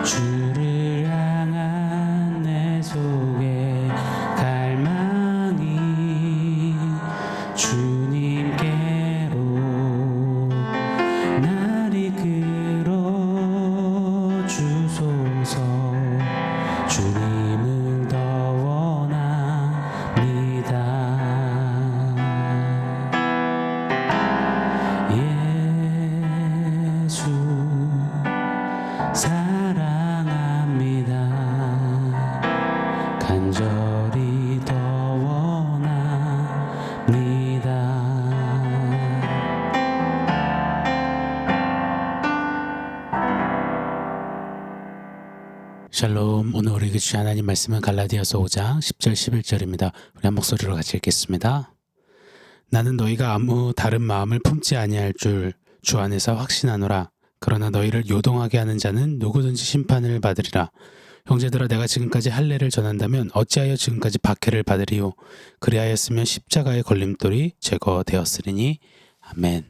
주를 향한 내 속의 갈망이 주님께로 날 이끌어 주소서. 주님을 더 원합니다. 예수 사랑합니다. 간절히 더 원합니다. 샬롬. 오늘 우리에게 주신 하나님 말씀은 갈라디아서 5장 10절 11절입니다. 우리 한 목소리로 같이 읽겠습니다. 나는 너희가 아무 다른 마음을 품지 아니할 줄 주 안에서 확신하노라. 그러나 너희를 요동하게 하는 자는 누구든지 심판을 받으리라. 형제들아, 내가 지금까지 할례를 전한다면 어찌하여 지금까지 박해를 받으리요? 그리하였으면 십자가의 걸림돌이 제거되었으리니. 아멘.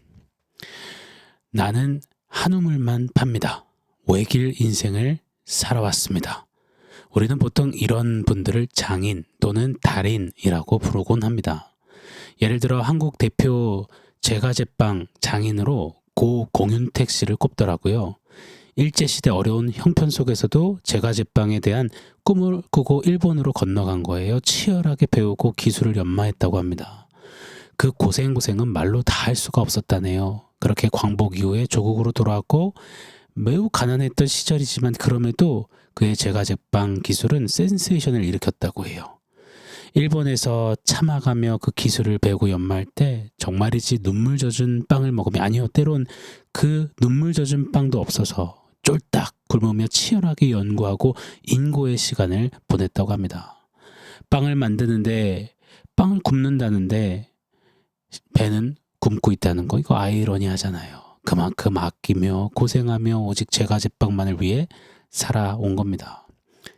나는 한 우물만 팝니다. 외길 인생을 살아왔습니다. 우리는 보통 이런 분들을 장인 또는 달인이라고 부르곤 합니다. 예를 들어 한국 대표 제과제빵 장인으로 고 공윤택 씨를 꼽더라고요. 일제시대 어려운 형편 속에서도 제과제빵에 대한 꿈을 꾸고 일본으로 건너간 거예요. 치열하게 배우고 기술을 연마했다고 합니다. 그 고생은 말로 다 할 수가 없었다네요. 그렇게 광복 이후에 조국으로 돌아왔고 매우 가난했던 시절이지만 그럼에도 그의 제과제빵 기술은 센세이션을 일으켰다고 해요. 일본에서 참아가며 그 기술을 배우고 연마할 때 정말이지 눈물 젖은 빵을 먹으며, 아니요, 때론 그 눈물 젖은 빵도 없어서 쫄딱 굶으며 치열하게 연구하고 인고의 시간을 보냈다고 합니다. 빵을 만드는데, 빵을 굽는다는데 배는 굶고 있다는 거, 이거 아이러니하잖아요. 그만큼 아끼며 고생하며 오직 제과제빵만을 위해 살아온 겁니다.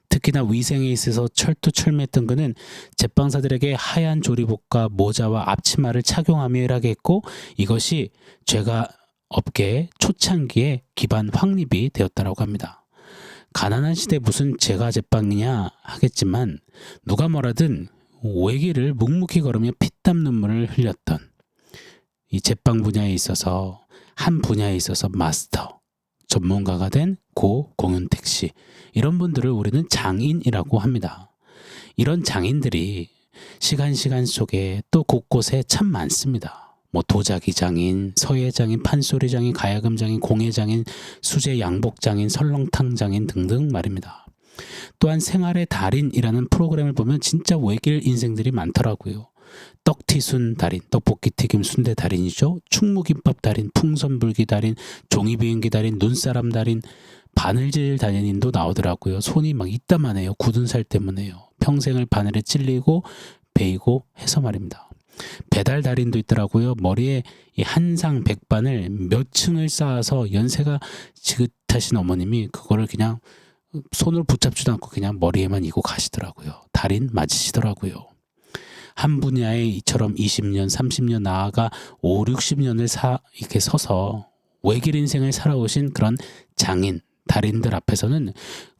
특히나 위생에 있어서 철두철미했던 그는 제빵사들에게 하얀 조리복과 모자와 앞치마를 착용하며 일하게 했고, 이것이 제과 업계의 초창기에 기반 확립이 되었다고 합니다. 가난한 시대 무슨 제과제빵이냐 하겠지만 누가 뭐라든 외길을 묵묵히 걸으며 피땀 눈물을 흘렸던 이 제빵 분야에 있어서, 한 분야에 있어서 마스터, 전문가가 된 고 공윤택 씨, 이런 분들을 우리는 장인이라고 합니다. 이런 장인들이 시간 속에 또 곳곳에 참 많습니다. 도자기 장인, 서예 장인, 판소리 장인, 가야금 장인, 공예 장인, 수제 양복 장인, 설렁탕 장인 등등 말입니다. 또한 생활의 달인이라는 프로그램을 보면 진짜 외길 인생들이 많더라고요. 떡튀순 달인, 떡볶이 튀김 순대 달인이죠. 충무김밥 달인, 풍선불기 달인, 종이비행기 달인, 눈사람 달인, 바늘질 달인도 나오더라고요. 손이 막 이따만해요. 굳은 살 때문에요. 평생을 바늘에 찔리고 베이고 해서 말입니다. 배달 달인도 있더라고요. 머리에 이 한상 백반을 몇 층을 쌓아서 연세가 지긋하신 어머님이 그거를 그냥 손으로 붙잡지도 않고 그냥 머리에만 이고 가시더라고요. 달인 맞으시더라고요. 한 분야에 이처럼 20년, 30년 나아가 5, 60년을 이렇게 서서 외길 인생을 살아오신 그런 장인, 달인들 앞에서는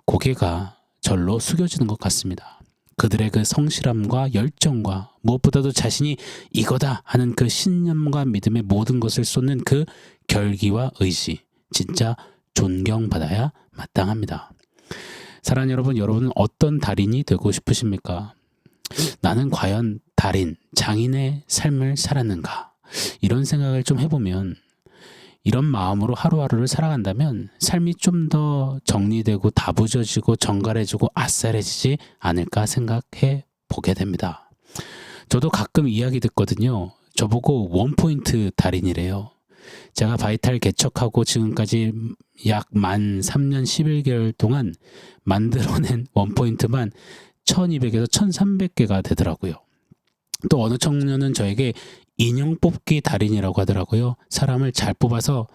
고개가 절로 숙여지는 것 같습니다. 그들의 그 성실함과 열정과 무엇보다도 자신이 이거다 하는 그 신념과 믿음의 모든 것을 쏟는 그 결기와 의지, 진짜 존경받아야 마땅합니다. 사랑하는 여러분, 여러분은 어떤 달인이 되고 싶으십니까? 나는 과연 달인, 장인의 삶을 살았는가? 이런 생각을 좀 해보면, 이런 마음으로 하루하루를 살아간다면 삶이 좀 더 정리되고 다부져지고 정갈해지고 아싸해지지 않을까 생각해 보게 됩니다. 저도 가끔 이야기 듣거든요. 저보고 원포인트 달인이래요. 제가 바이탈 개척하고 지금까지 약 만 3년 11개월 동안 만들어낸 원포인트만 1200에서 1300개가 되더라고요. 또 어느 청년은 저에게 인형 뽑기 달인이라고 하더라고요. 사람을 잘 뽑아서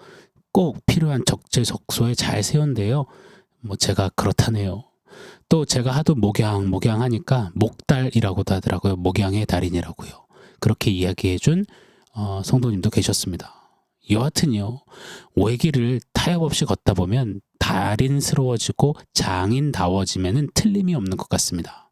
꼭 필요한 적재적소에 잘 세운대요. 제가 그렇다네요. 또 제가 하도 목양하니까 목달이라고도 하더라고요. 목양의 달인이라고요. 그렇게 이야기해준 성도님도 계셨습니다. 여하튼요, 외길을 타협 없이 걷다 보면 달인스러워지고 장인다워짐에는 틀림이 없는 것 같습니다.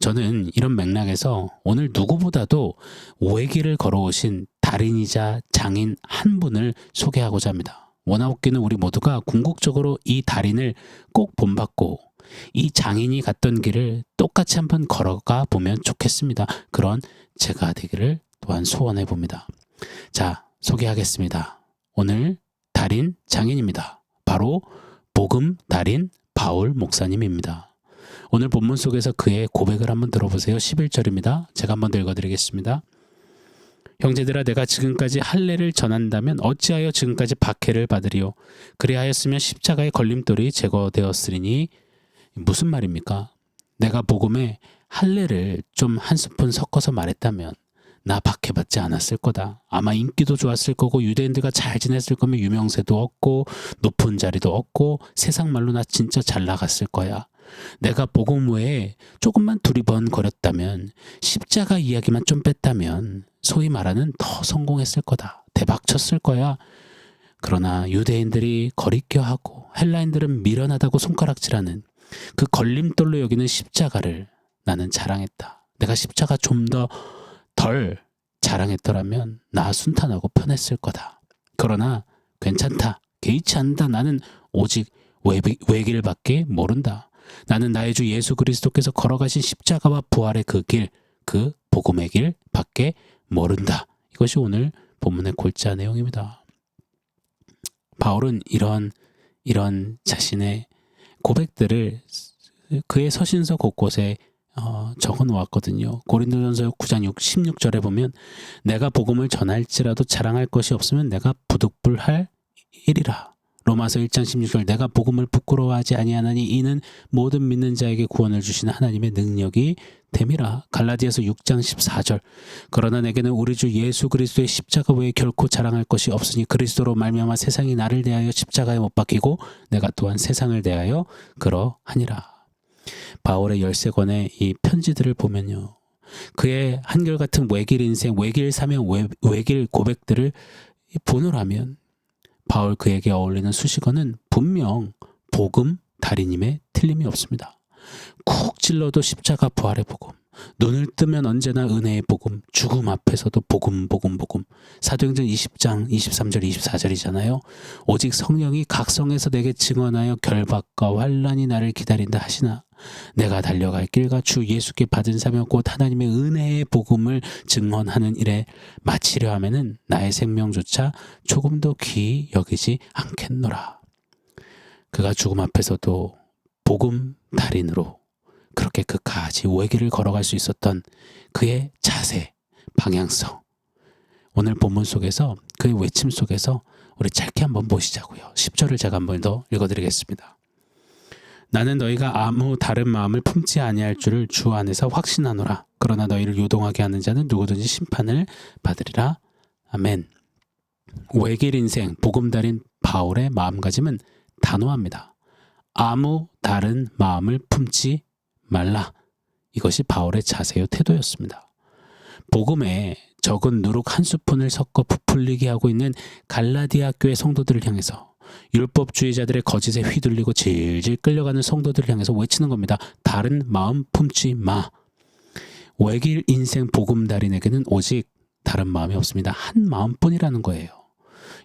저는 이런 맥락에서 오늘 누구보다도 외길을 걸어오신 달인이자 장인 한 분을 소개하고자 합니다. 원아웃기는 우리 모두가 궁극적으로 이 달인을 꼭 본받고 이 장인이 갔던 길을 똑같이 한번 걸어가 보면 좋겠습니다. 그런 제가 되기를 또한 소원해 봅니다. 자, 소개하겠습니다. 오늘 달인 장인입니다. 바로 복음 달인 바울 목사님입니다. 오늘 본문 속에서 그의 고백을 한번 들어보세요. 11절입니다. 제가 한번 읽어드리겠습니다. 형제들아, 내가 지금까지 할례를 전한다면 어찌하여 지금까지 박해를 받으리요? 그리하였으면 십자가의 걸림돌이 제거되었으리니. 무슨 말입니까? 내가 복음에 할례를 좀 한 스푼 섞어서 말했다면 나 박해받지 않았을 거다. 아마 인기도 좋았을 거고 유대인들과 잘 지냈을 거면 유명세도 얻고 높은 자리도 얻고 세상 말로 나 진짜 잘 나갔을 거야. 내가 복음 외에 조금만 두리번거렸다면, 십자가 이야기만 좀 뺐다면 소위 말하는 더 성공했을 거다. 대박 쳤을 거야. 그러나 유대인들이 거리껴하고 헬라인들은 미련하다고 손가락질하는 그 걸림돌로 여기는 십자가를 나는 자랑했다. 내가 십자가 좀 더 덜 자랑했더라면 나 순탄하고 편했을 거다. 그러나 괜찮다. 개의치 않는다. 나는 오직 외길밖에 모른다. 나는 나의 주 예수 그리스도께서 걸어가신 십자가와 부활의 그 길, 그 복음의 길밖에 모른다. 이것이 오늘 본문의 골자 내용입니다. 바울은 이런 자신의 고백들을 그의 서신서 곳곳에 적어 놓았거든요. 고린도전서 9장 16절에 보면 내가 복음을 전할지라도 자랑할 것이 없으면 내가 부득불할 일이라. 로마서 1장 16절 내가 복음을 부끄러워하지 아니하나니 이는 모든 믿는 자에게 구원을 주시는 하나님의 능력이 됨이라. 갈라디아서 6장 14절 그러나 내게는 우리 주 예수 그리스도의 십자가 외에 결코 자랑할 것이 없으니 그리스도로 말미암아 세상이 나를 대하여 십자가에 못 박히고 내가 또한 세상을 대하여 그러하니라. 바울의 13권의 이 편지들을 보면요, 그의 한결같은 외길 인생, 외길 사명, 외길 고백들을 본을 바울 그에게 어울리는 수식어는 분명 복음 달인임에 틀림이 없습니다. 쿡 찔러도 십자가 부활의 복음, 눈을 뜨면 언제나 은혜의 복음, 죽음 앞에서도 복음. 사도행전 20장 23절 24절이잖아요. 오직 성령이 각성해서 내게 증언하여 결박과 환난이 나를 기다린다 하시나 내가 달려갈 길과 주 예수께 받은 사명 곧 하나님의 은혜의 복음을 증언하는 일에 마치려 하면은 나의 생명조차 조금도 귀히 여기지 않겠노라. 그가 죽음 앞에서도 복음 달인으로 그렇게 끝까지 외길을 걸어갈 수 있었던 그의 자세, 방향성, 오늘 본문 속에서 그의 외침 속에서 우리 짧게 한번 보시자고요. 10절을 제가 한번 더 읽어드리겠습니다. 나는 너희가 아무 다른 마음을 품지 아니할 줄을 주 안에서 확신하노라. 그러나 너희를 요동하게 하는 자는 누구든지 심판을 받으리라. 아멘. 외길 인생 복음 달인 바울의 마음가짐은 단호합니다. 아무 다른 마음을 품지 말라. 이것이 바울의 자세요 태도였습니다. 복음에 적은 누룩 한 스푼을 섞어 부풀리게 하고 있는 갈라디아 교회 성도들을 향해서, 율법주의자들의 거짓에 휘둘리고 질질 끌려가는 성도들을 향해서 외치는 겁니다. 다른 마음 품지 마. 외길 인생 복음 달인에게는 오직 다른 마음이 없습니다. 한 마음뿐이라는 거예요.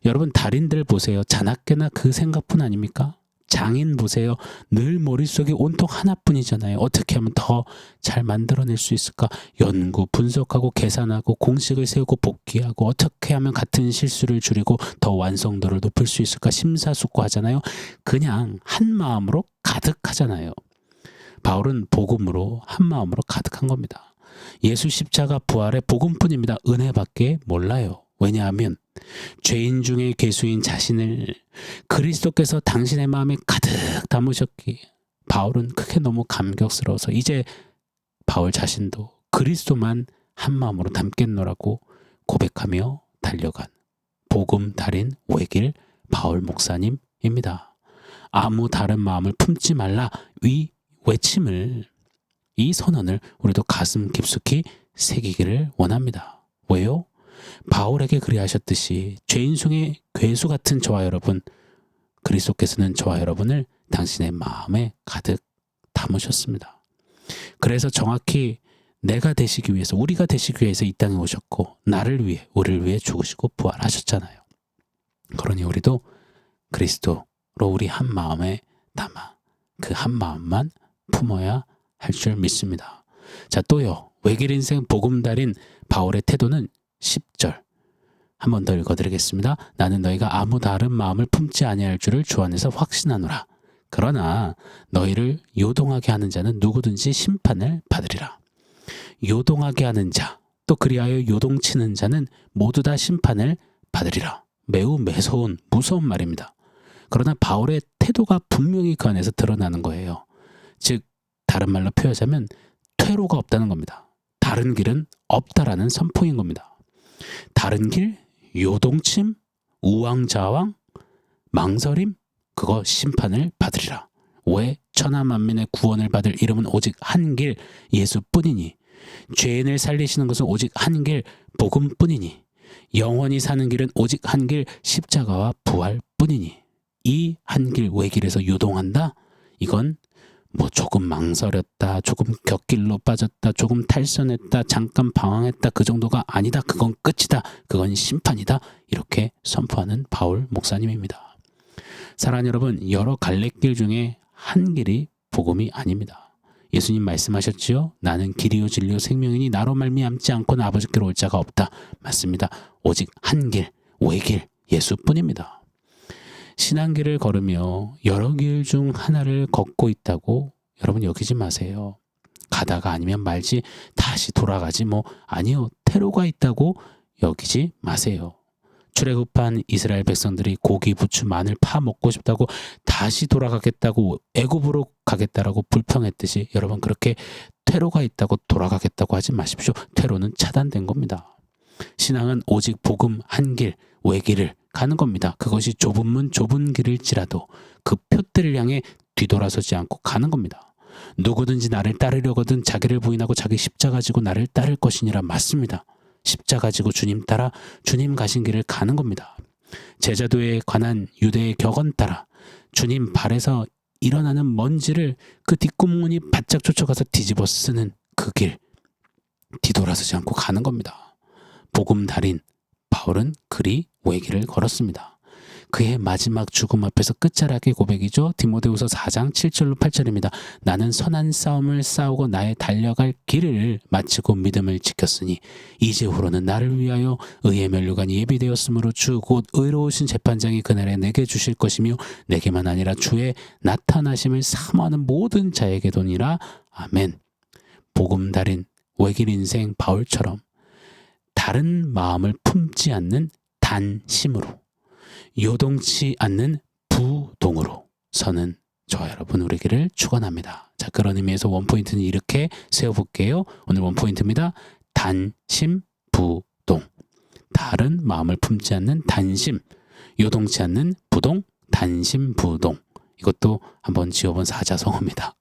여러분, 달인들 보세요. 자나깨나 그 생각뿐 아닙니까? 장인 보세요. 늘 머릿속에 온통 하나뿐이잖아요. 어떻게 하면 더 잘 만들어낼 수 있을까? 연구, 분석하고 계산하고 공식을 세우고 복귀하고 어떻게 하면 같은 실수를 줄이고 더 완성도를 높일 수 있을까? 심사숙고하잖아요. 그냥 한 마음으로 가득하잖아요. 바울은 복음으로 한 마음으로 가득한 겁니다. 예수 십자가 부활의 복음뿐입니다. 은혜밖에 몰라요. 왜냐하면 죄인 중에 괴수인 자신을 그리스도께서 당신의 마음에 가득 담으셨기에 바울은 크게 너무 감격스러워서 이제 바울 자신도 그리스도만 한 마음으로 담겠노라고 고백하며 달려간 복음 달인 외길 바울 목사님입니다. 아무 다른 마음을 품지 말라. 이 외침을, 이 선언을 우리도 가슴 깊숙이 새기기를 원합니다. 왜요? 바울에게 그리하셨듯이 죄인 중에 괴수 같은 저와 여러분, 그리스도께서는 저와 여러분을 당신의 마음에 가득 담으셨습니다. 그래서 정확히 내가 되시기 위해서, 우리가 되시기 위해서 이 땅에 오셨고 나를 위해, 우리를 위해 죽으시고 부활하셨잖아요. 그러니 우리도 그리스도로 우리 한 마음에 담아 그 한 마음만 품어야 할 줄 믿습니다. 자, 또요. 외길 인생 복음달인 바울의 태도는 10절 한 번 더 읽어드리겠습니다. 나는 너희가 아무 다른 마음을 품지 아니할 줄을 주 안에서 확신하노라. 그러나 너희를 요동하게 하는 자는 누구든지 심판을 받으리라. 요동하게 하는 자, 또 그리하여 요동치는 자는 모두 다 심판을 받으리라. 매우 매서운, 무서운 말입니다. 그러나 바울의 태도가 분명히 그 안에서 드러나는 거예요. 즉 다른 말로 표현하자면 퇴로가 없다는 겁니다. 다른 길은 없다라는 선포인 겁니다. 다른 길, 요동침, 우왕좌왕, 망설임, 그거 심판을 받으리라. 왜? 천하 만민의 구원을 받을 이름은 오직 한 길, 예수뿐이니, 죄인을 살리시는 것은 오직 한 길, 복음뿐이니, 영원히 사는 길은 오직 한 길, 십자가와 부활뿐이니, 이 한 길 외길에서 요동한다? 이건 뭐 조금 망설였다, 조금 곁길로 빠졌다, 조금 탈선했다, 잠깐 방황했다, 그 정도가 아니다. 그건 끝이다. 그건 심판이다. 이렇게 선포하는 바울 목사님입니다. 사랑하는 여러분, 여러 갈래길 중에 한 길이 복음이 아닙니다. 예수님 말씀하셨지요? 나는 길이요 진리요 생명이니 나로 말미암지 않고는 아버지께로 올 자가 없다. 맞습니다. 오직 한 길, 외길, 예수뿐입니다. 신앙길을 걸으며 여러 길 중 하나를 걷고 있다고 여러분 여기지 마세요. 가다가 아니면 말지, 다시 돌아가지, 아니요, 퇴로가 있다고 여기지 마세요. 출애굽한 이스라엘 백성들이 고기, 부추, 마늘, 파 먹고 싶다고 다시 돌아가겠다고, 애굽으로 가겠다라고 불평했듯이 여러분 그렇게 퇴로가 있다고 돌아가겠다고 하지 마십시오. 퇴로는 차단된 겁니다. 신앙은 오직 복음 한 길, 외길을 가는 겁니다. 그것이 좁은 문, 좁은 길일지라도 그 표대를 향해 뒤돌아서지 않고 가는 겁니다. 누구든지 나를 따르려거든 자기를 부인하고 자기 십자가 지고 나를 따를 것이니라. 맞습니다. 십자가 지고 주님 따라 주님 가신 길을 가는 겁니다. 제자도에 관한 유대의 격언 따라 주님 발에서 일어나는 먼지를 그 뒷구멍이 바짝 쫓아가서 뒤집어 쓰는 그 길, 뒤돌아서지 않고 가는 겁니다. 복음 달인 바울은 그리 외길을 걸었습니다. 그의 마지막 죽음 앞에서 끝자락의 고백이죠. 디모데후서 4장 7절로 8절입니다. 나는 선한 싸움을 싸우고 나의 달려갈 길을 마치고 믿음을 지켰으니 이제후로는 나를 위하여 의의 면류관이 예비되었으므로 주 곧 의로우신 재판장이 그날에 내게 주실 것이며 내게만 아니라 주의 나타나심을 사모하는 모든 자에게도니라. 아멘. 복음 달인 외길 인생 바울처럼 다른 마음을 품지 않는 단심으로, 요동치 않는 부동으로 서는 저와 여러분 우리에게를 축원합니다. 자, 그런 의미에서 원포인트는 이렇게 세워볼게요. 오늘 원포인트입니다. 단심, 부동. 다른 마음을 품지 않는 단심, 요동치 않는 부동, 단심, 부동. 이것도 한번 지어본 사자성어입니다.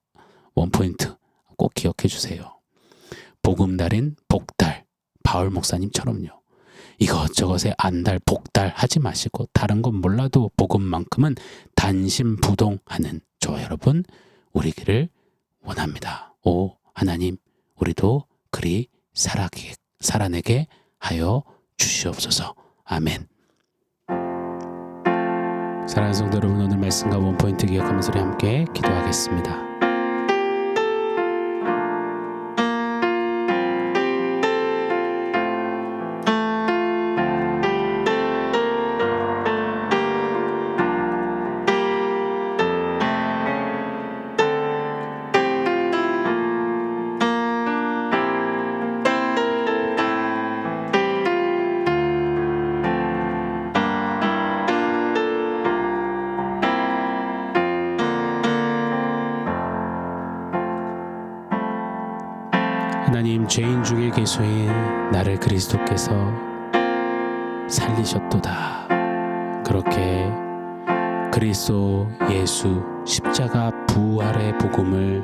원포인트 꼭 기억해 주세요. 복음 달인 복달, 바울 목사님처럼요. 이것저것에 안달, 복달 하지 마시고 다른 건 몰라도 복음만큼은 단심부동하는 저와 여러분 우리기를 원합니다. 오 하나님, 우리도 그리 살아내게 하여 주시옵소서. 아멘. 사랑하는 성도 여러분, 오늘 말씀과 원포인트 기억하면서 우리 함께 기도하겠습니다. 하나님, 죄인 중에 괴수인 나를 그리스도께서 살리셨도다. 그렇게 그리스도 예수 십자가 부활의 복음을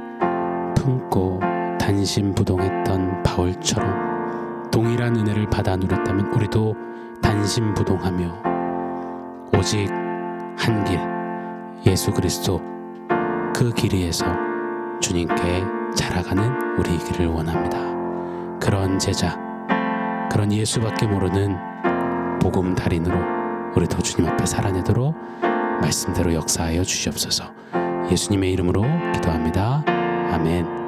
품고 단심부동했던 바울처럼 동일한 은혜를 받아 누렸다면 우리도 단심부동하며 오직 한 길, 예수 그리스도 그 길 위에서 주님께 자라가는 우리이기를 원합니다. 그런 제자, 그런 예수밖에 모르는 복음 달인으로 우리도 주님 앞에 살아내도록 말씀대로 역사하여 주시옵소서. 예수님의 이름으로 기도합니다. 아멘.